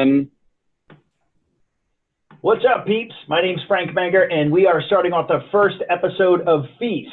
rolling. What's up, peeps? My name's Frank Menger, and we are starting off the first episode of Feast.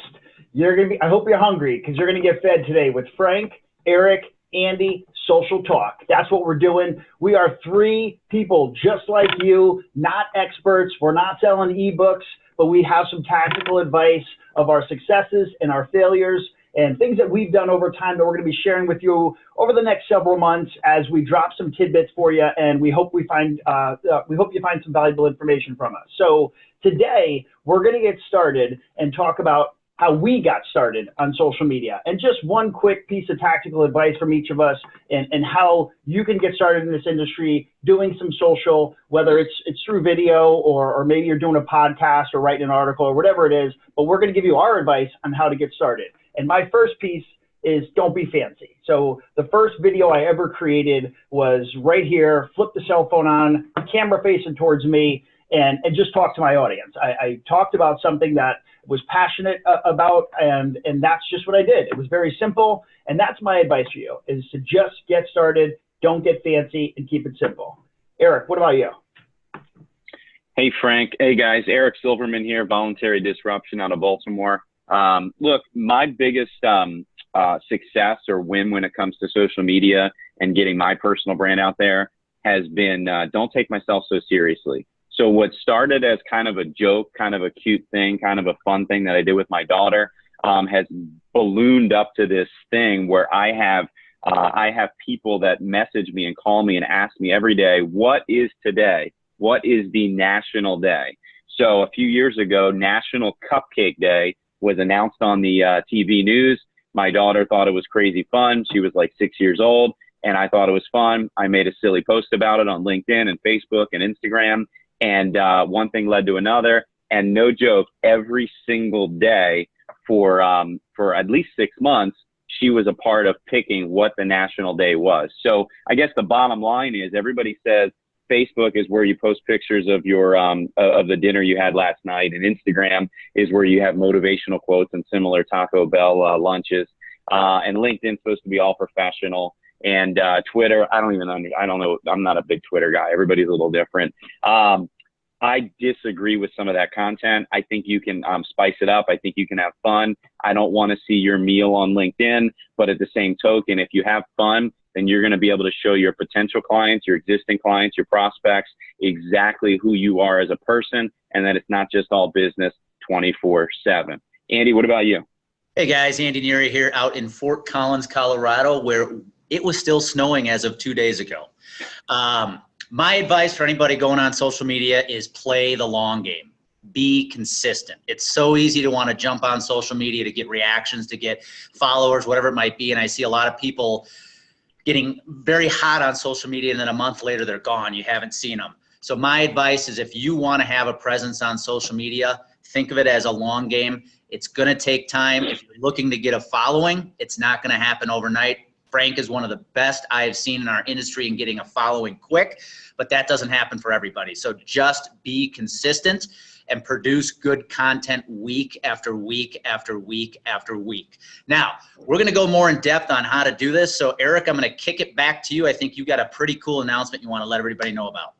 I hope you're hungry, because you're going to get fed today with Frank, Eric, Andy, Social Talk. That's what we're doing. We are three people just like you, not experts. We're not selling ebooks, but we have some tactical advice of our successes and our failures and things that we've done over time that we're going to be sharing with you over the next several months as we drop some tidbits for you, and we hope you find some valuable information from us. So today we're going to get started and talk about how we got started on social media, and just one quick piece of tactical advice from each of us, and how you can get started in this industry doing some social, whether it's through video or maybe you're doing a podcast or writing an article or whatever it is. But we're going to give you our advice on how to get started. And my first piece is don't be fancy. So the first video I ever created was right here, flip the cell phone on, camera facing towards me, and just talk to my audience. I talked about something that was passionate about, and that's just what I did. It was very simple, and that's my advice for you, is to just get started, don't get fancy, and keep it simple. Eric, what about you? Hey, Frank. Hey, guys. Eric Silverman here, Voluntary Disruption out of Baltimore. Look, my biggest success or win when it comes to social media and getting my personal brand out there has been don't take myself so seriously. So what started as kind of a joke, kind of a cute thing, kind of a fun thing that I did with my daughter has ballooned up to this thing where I have people that message me and call me and ask me every day, what is today? What is the national day? So a few years ago, National Cupcake Day was announced on the TV news. My daughter thought it was crazy fun. She was like 6 years old, and I thought it was fun. I made a silly post about it on LinkedIn and Facebook and Instagram, and one thing led to another. And no joke, every single day for at least 6 months, she was a part of picking what the national day was. So I guess the bottom line is everybody says Facebook is where you post pictures of your of the dinner you had last night, and Instagram is where you have motivational quotes and similar Taco Bell lunches, and LinkedIn's supposed to be all professional, and Twitter, I don't know, I'm not a big Twitter guy. Everybody's a little different. I disagree with some of that content. I think you can spice it up. I think you can have fun. I don't want to see your meal on LinkedIn, but at the same token, if you have fun, then you're going to be able to show your potential clients, your existing clients, your prospects, exactly who you are as a person, and that it's not just all business 24/7. Andy, what about you? Hey guys, Andy Neary here out in Fort Collins, Colorado, where it was still snowing as of 2 days ago. My advice for anybody going on social media is play the long game. Be consistent. It's so easy to want to jump on social media to get reactions, to get followers, whatever it might be. And I see a lot of people getting very hot on social media, and then a month later they're gone. You haven't seen them. So my advice is, if you want to have a presence on social media, think of it as a long game. It's going to take time. If you're looking to get a following, it's not going to happen overnight. Frank is one of the best I have seen in our industry in getting a following quick, but that doesn't happen for everybody. So just be consistent and produce good content week after week after week after week. Now, we're going to go more in depth on how to do this. So Eric, I'm going to kick it back to you. I think you got a pretty cool announcement you want to let everybody know about.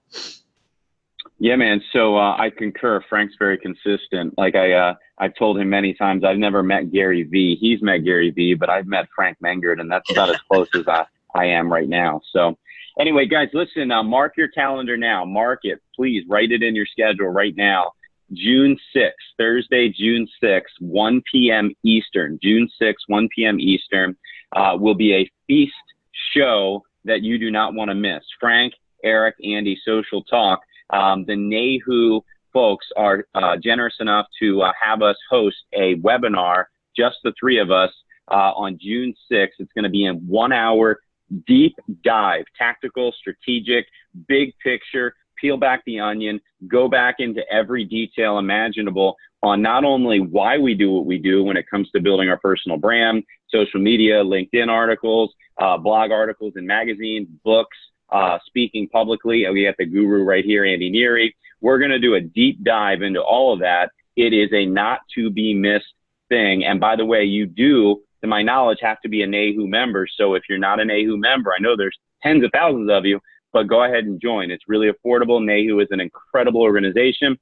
Yeah, man. So I concur. Frank's very consistent. Like I've told him many times, I've never met Gary V. He's met Gary V, but I've met Frank Mengert, and that's about as close as I am right now. So anyway, guys, listen, mark your calendar now. Mark it. Please write it in your schedule right now. June 6th, Thursday, June 6th, 1 p.m. Eastern. June 6th, 1 p.m. Eastern will be a feast show that you do not want to miss. Frank, Eric, Andy, Social Talk. The NAHU folks are generous enough to have us host a webinar, just the three of us, on June 6th. It's going to be in 1 hour deep dive, tactical, strategic, big picture, peel back the onion, go back into every detail imaginable on not only why we do what we do when it comes to building our personal brand, social media, LinkedIn articles, blog articles in magazines, books, speaking publicly. We got the guru right here, Andy Neary. We're going to do a deep dive into all of that. It is a not to be missed thing. And by the way, you do, to my knowledge, have to be a NAHU member. So if you're not a NAHU member, I know there's tens of thousands of you, but go ahead and join. It's really affordable. NAHU is an incredible organization,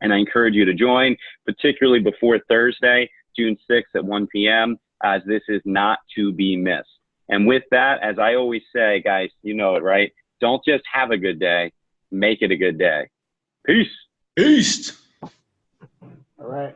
and I encourage you to join, particularly before Thursday, June 6th at 1 p.m., as this is not to be missed. And with that, as I always say, guys, you know it, right? Don't just have a good day, make it a good day. Peace. Peace. All right.